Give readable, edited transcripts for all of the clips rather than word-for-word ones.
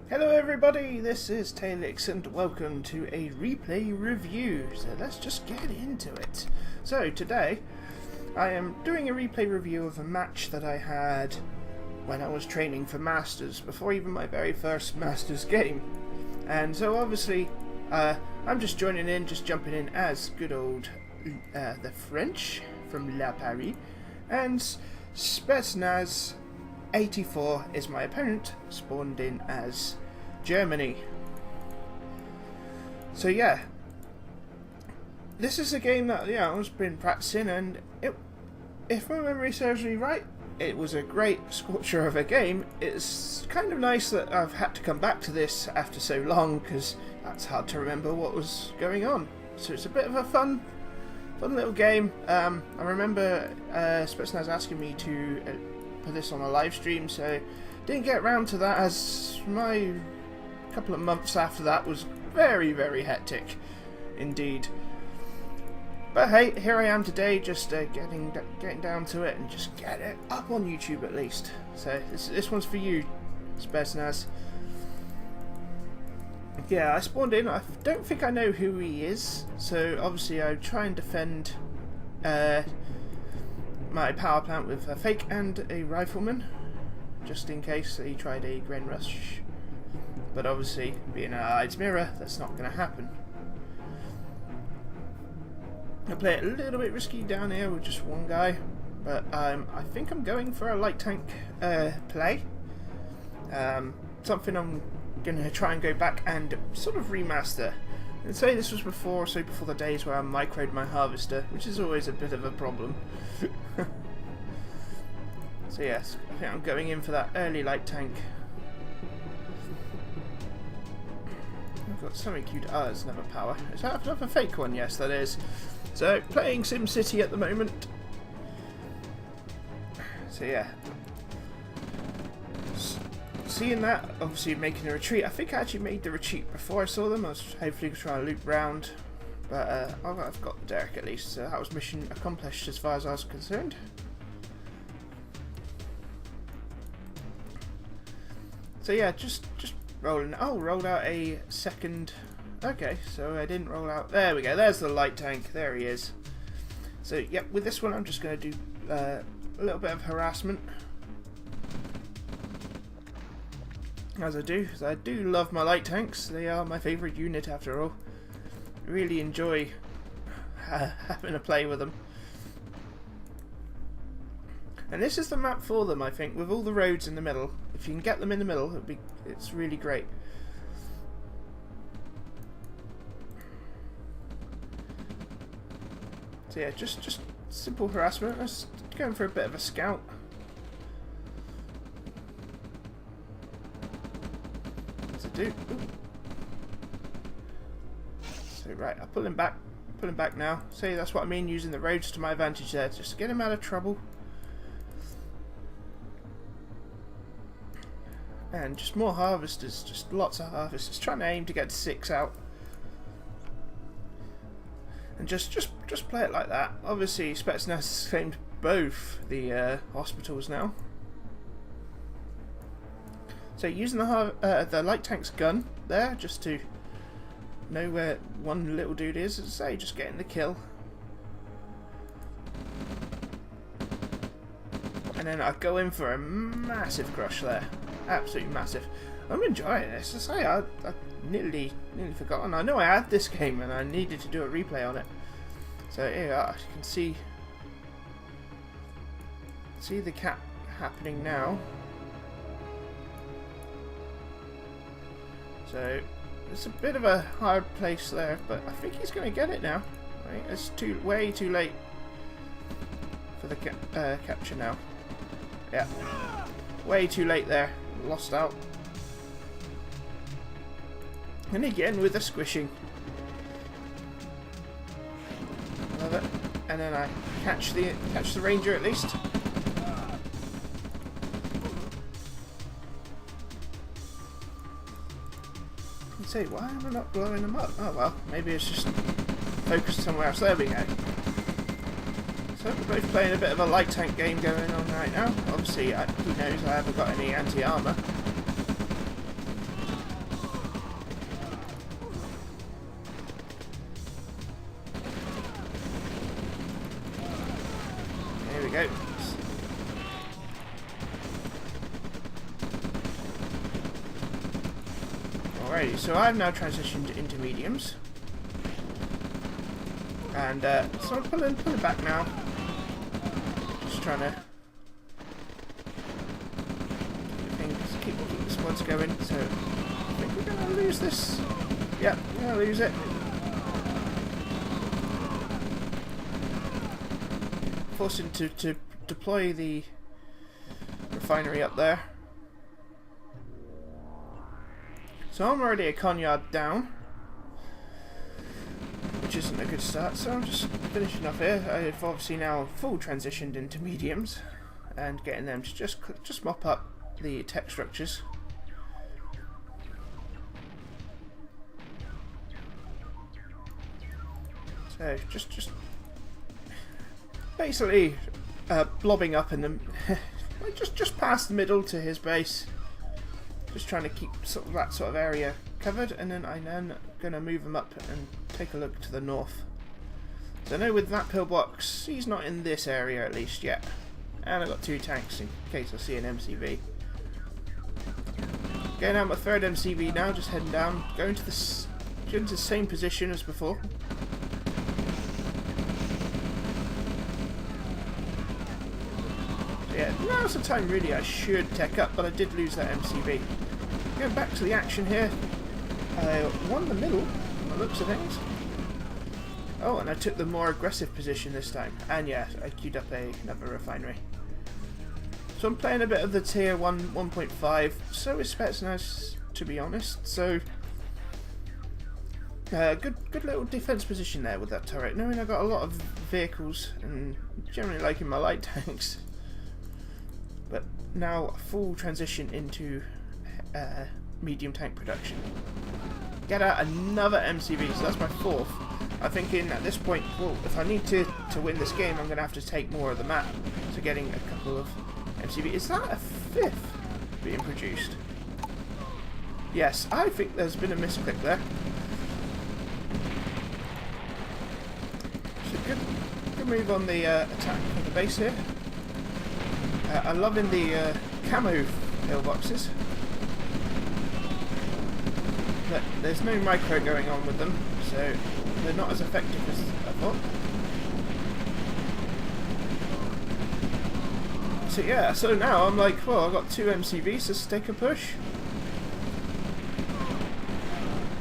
Hello everybody, this is Tailix and welcome to a replay review. So let's just get into it. So today I am doing a replay review of a match that I had when I was training for Masters, before even my very first Masters game. And so obviously I'm just joining in, just jumping in as good old the French from La Paris, and Spetsnaz84 is my opponent, spawned in as Germany. So yeah, this is a game that I've been practicing, and if my memory serves me right, it was a great scorcher of a game. It's kind of nice that I've had to come back to this after so long, because that's hard to remember what was going on. So it's a bit of a fun little game. I remember Spetsnaz asking me to put this on a live stream, so didn't get around to that, as my couple of months after that was very, very hectic indeed. But hey, here I am today, just getting down to it and just get it up on YouTube at least. So this one's for you, Spetsnaz. Yeah, I spawned in. I don't think I know who he is, so obviously I try and defend my power plant with a fake and a rifleman, just in case he tried a Gren Rush. But obviously, being an Allied's mirror, that's not going to happen. I play it a little bit risky down here with just one guy, but I think I'm going for a light tank play. Something I'm going to try and go back and sort of remaster. And say this was before the days where I microed my harvester, which is always a bit of a problem. So yes, I think I'm going in for that early light tank. I've got something cute. Oh, it's another power. Is that another fake one? Yes, that is. So, playing SimCity at the moment. So yeah. Seeing that, obviously making a retreat. I think I actually made the retreat before I saw them. I was hopefully trying to loop round. But I've got the Derek at least, so that was mission accomplished as far as I was concerned. So yeah, just rolling. Oh, rolled out a second. Okay, so I didn't roll out. There we go. There's the light tank. There he is. So yep, with this one I'm just going to do a little bit of harassment, as I do, because I do love my light tanks. They are my favourite unit after all. Really enjoy having a play with them. And this is the map for them, I think, with all the roads in the middle. If you can get them in the middle, it's really great. So yeah, just simple harassment. Let's going for a bit of a scout. What's it do? Ooh. So right, I'll pull him back now. See, that's what I mean, using the roads to my advantage there, just to get him out of trouble. And just more harvesters, just lots of harvesters, trying to aim to get 6 out. And just play it like that. Obviously, Spetsnaz has claimed both the hospitals now. So using the light tank's gun there, just to know where one little dude is, as I say, just getting the kill. And then I go in for a massive crush there. Absolutely massive. I'm enjoying this. As I say, I nearly forgotten. I know I had this game and I needed to do a replay on it. So here you can see the cap happening now. So it's a bit of a hard place there, but I think he's going to get it now. Right? It's way too late for the capture now. Yeah, way too late there. Lost out. And again with the squishing. Love it. And then I catch the ranger at least. You say, why am I not blowing them up? Oh well, maybe it's just focused somewhere else. There we go. So we're both playing a bit of a light tank game going on right now. Obviously, he knows I haven't got any anti-armor. Alrighty, so I've now transitioned into mediums. And so I'm pulling back now. Just trying to keep the squads going. So I think we're going to lose this. Yep, we're going to lose it. Forcing to deploy the refinery up there. So I'm already a Conyard down, which isn't a good start, so I'm just finishing off here. I've obviously now full transitioned into mediums and getting them to just mop up the tech structures. So just basically blobbing up in them, just past the middle to his base. Just trying to keep that sort of area covered, and then I'm then going to move him up and take a look to the north. So I know with that pillbox, he's not in this area at least yet. And I've got 2 tanks in case I see an MCV. Getting out my 3rd MCV now, just heading down, going to the same position as before. Yeah, now's the time really I should tech up, but I did lose that MCV. Going back to the action here, I won the middle, from the looks of things. Oh, and I took the more aggressive position this time. And yeah, I queued up another refinery. So I'm playing a bit of the tier 1 1.5, so is Spetsnaz, to be honest. So, good little defense position there with that turret, knowing I've got a lot of vehicles and generally liking my light tanks. But now full transition into medium tank production. Get out another MCV, so that's my 4th. I'm thinking at this point, well, if I need to win this game, I'm going to have to take more of the map. So getting a couple of MCV. Is that a 5th being produced? Yes, I think there's been a misclick there. So good move on the attack of the base here. I'm loving the camo pillboxes. But there's no micro going on with them, so they're not as effective as I thought. So yeah, so now I'm like, well, I've got 2 MCVs, let's take a push.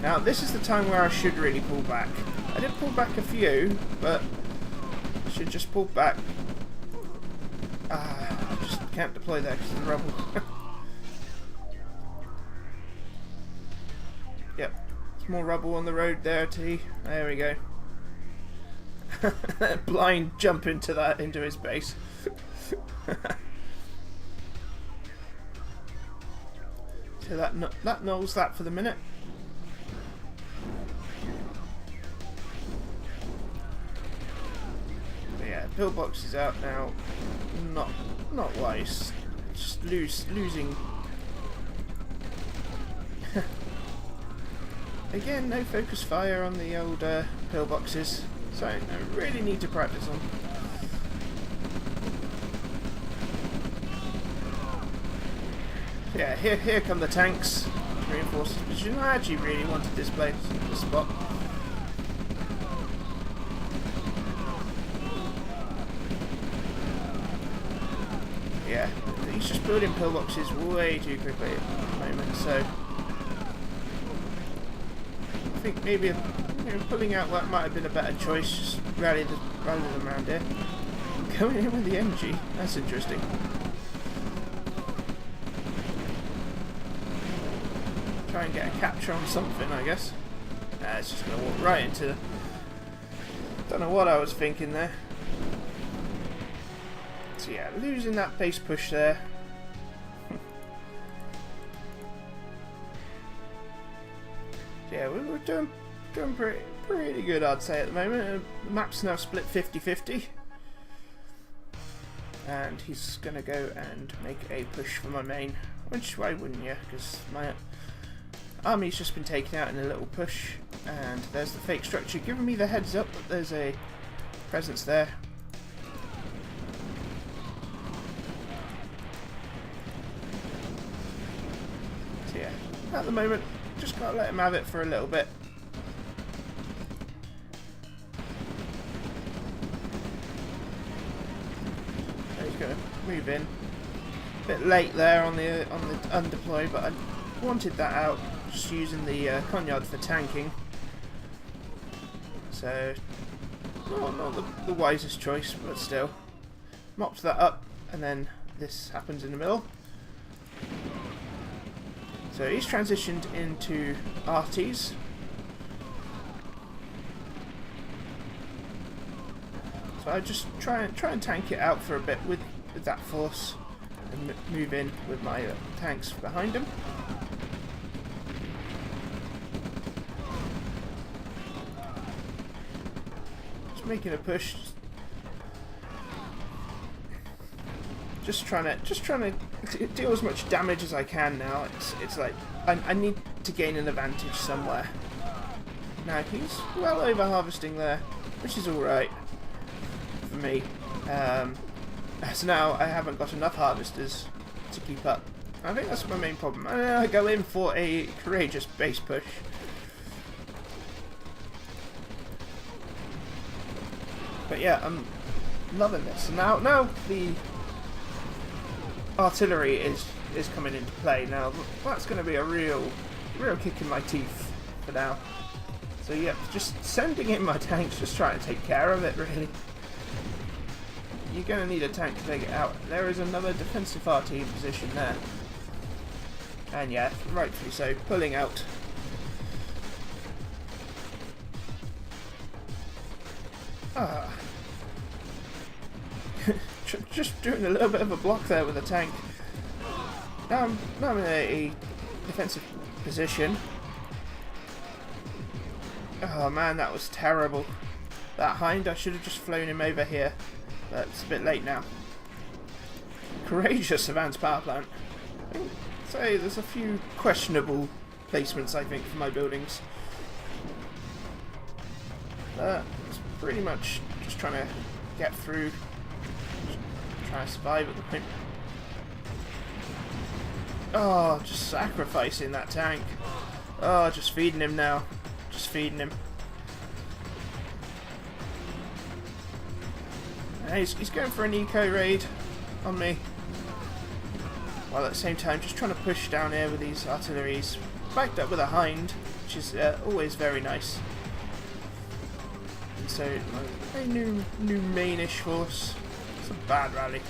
Now this is the time where I should really pull back. I did pull back a few, but I should just pull back. I just can't deploy there because of the rubble. Yep, there's more rubble on the road there, T. There we go. Blind jump into his base. So that nulls that for the minute. But yeah, pillbox is out now. Not wise. Just losing. Again, no focus fire on the old pillboxes. So I really need to practice on. Yeah, here come the tanks. Reinforced position. I actually really wanted this spot. Yeah, he's just building pillboxes way too quickly at the moment, so I think maybe pulling out that might have been a better choice, just rally them around here. Going in with the energy, that's interesting. Try and get a capture on something, I guess. Nah, it's just going to walk right into... Don't know what I was thinking there. So yeah, losing that base push there. Yeah, we're doing pretty good, I'd say, at the moment. The map's now split 50-50. And he's going to go and make a push for my main. Which, why wouldn't you? Because my army's just been taken out in a little push. And there's the fake structure giving me the heads up that there's a presence there. So yeah, at the moment, just gotta let him have it for a little bit. He's gonna move in. A bit late there on the undeploy, but I wanted that out, just using the Conyard for tanking. So, not the wisest choice, but still. Mops that up, and then this happens in the middle. So he's transitioned into arties. So I just try and tank it out for a bit with that force, and move in with my tanks behind him. Just making a push. Just trying to deal as much damage as I can now. It's like I need to gain an advantage somewhere. Now he's well over harvesting there, which is all right for me. So now I haven't got enough harvesters to keep up. I think that's my main problem. I go in for a courageous base push. But yeah, I'm loving this. Now the artillery is coming into play. Now that's going to be a real kick in my teeth for now. So yeah, just sending in my tanks, just trying to take care of it really. You're going to need a tank to take it out. There is another defensive RT in position there. And yeah, rightfully so, pulling out. Just doing a little bit of a block there with a tank. Now I'm in a defensive position. Oh man, that was terrible. That hind, I should have just flown him over here. But it's a bit late now. Courageous advanced power plant. So there's a few questionable placements, I think, for my buildings. But it's pretty much just trying to get through. Trying to survive at the point. Oh, just sacrificing that tank. Oh, just feeding him now. Just feeding him. He's going for an eco raid on me, while at the same time just trying to push down here with these artilleries, backed up with a hind, which is always very nice. And so a new mainish force. It's a bad rally.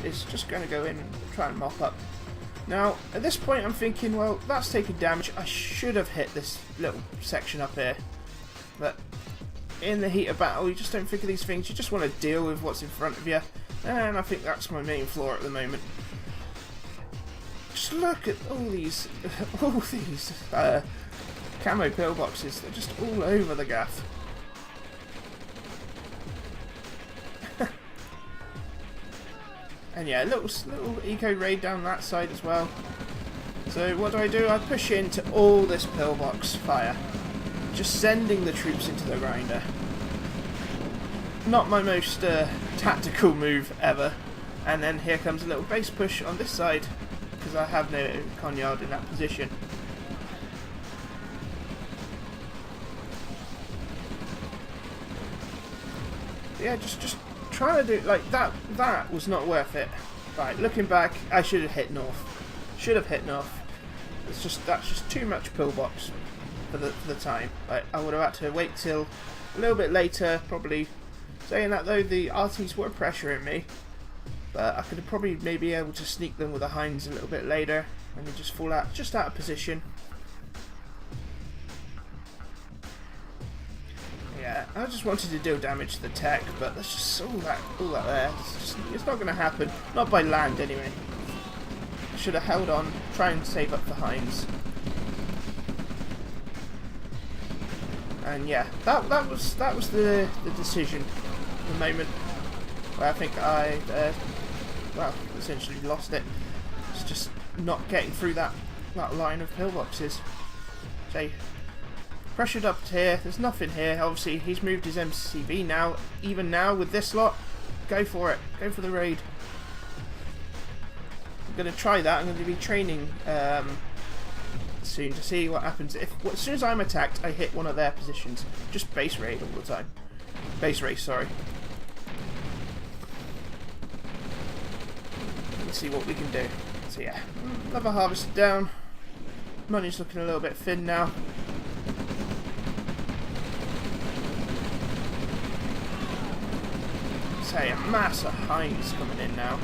It's just going to go in and try and mop up. Now at this point I'm thinking, well, that's taking damage. I should have hit this little section up here, but in the heat of battle, you just don't think of these things. You just want to deal with what's in front of you, and I think that's my main flaw at the moment. Just look at all these camo pillboxes. They're just all over the gaff. And yeah, little eco raid down that side as well. So what do? I push into all this pillbox fire. Just sending the troops into the grinder. Not my most tactical move ever. And then here comes a little base push on this side, because I have no Conyard in that position. Yeah, just trying to do like that. That was not worth it. Right, looking back, I should have hit north. Should have hit north. That's just too much pillbox for the time. I would have had to wait till a little bit later, probably. Saying that though, the RTs were pressuring me, but I could have probably maybe able to sneak them with the hinds a little bit later, and then just fall out of position. Yeah, I just wanted to deal damage to the tech, but there's just all that there. It's not going to happen. Not by land anyway. I should have held on, try and save up the hinds. And yeah, that was the decision, the moment where I think I well, essentially lost it. It's just not getting through that line of pillboxes. So pressured up to here. There's nothing here. Obviously, he's moved his MCV now. Even now with this lot, go for it. Go for the raid. I'm going to try that. I'm going to be training soon to see what happens. If as soon as I'm attacked, I hit one of their positions. Just base raid all the time. Base race, sorry. Let's see what we can do. So yeah, another harvester down. Money's looking a little bit thin now. Say a mass of hinds coming in now,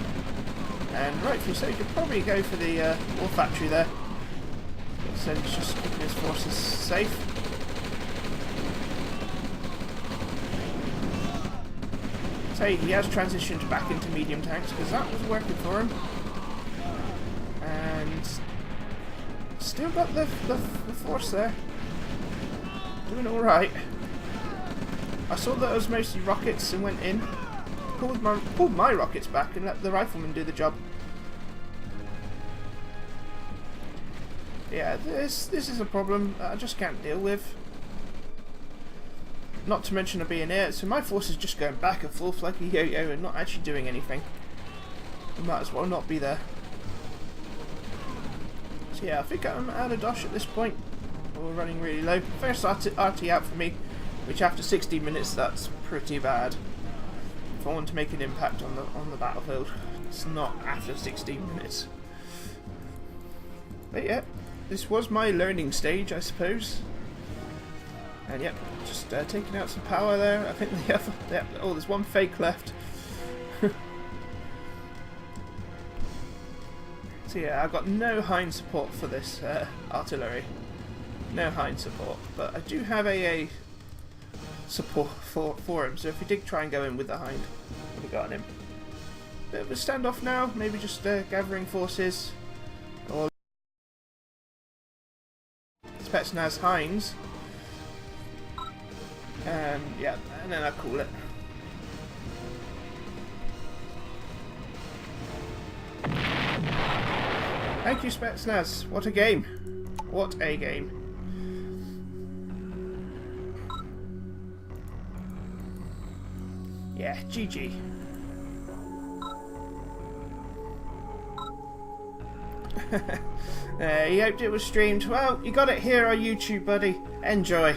and rightfully so. You could probably go for the war factory there. So he's just keeping his forces safe. Say he has transitioned back into medium tanks because that was working for him, and still got the force there, doing all right. I saw that it was mostly rockets and went in. Pulled my rockets back and let the riflemen do the job. Yeah, this is a problem that I just can't deal with. Not to mention it being here, so my force is just going back and forth like a yo-yo and not actually doing anything. I might as well not be there. So yeah, I think I'm out of dosh at this point. We're running really low. First RT out for me, which after 60 minutes, that's pretty bad. If I want to make an impact on the battlefield, it's not after 16 minutes. But yeah, this was my learning stage, I suppose. And yep, just taking out some power there. I think the other, yep, oh, there's one fake left. So yeah, I've got no hind support for this artillery. No hind support, but I do have AA support for him, so if we did try and go in with the hind, would have gotten him. Bit of a standoff now, maybe just gathering forces, or Spetsnaz hinds, and yeah, and then I call it. Thank you, Spetsnaz. What a game! What a game! Yeah, GG. He hoped it was streamed. Well, you got it here on YouTube, buddy. Enjoy.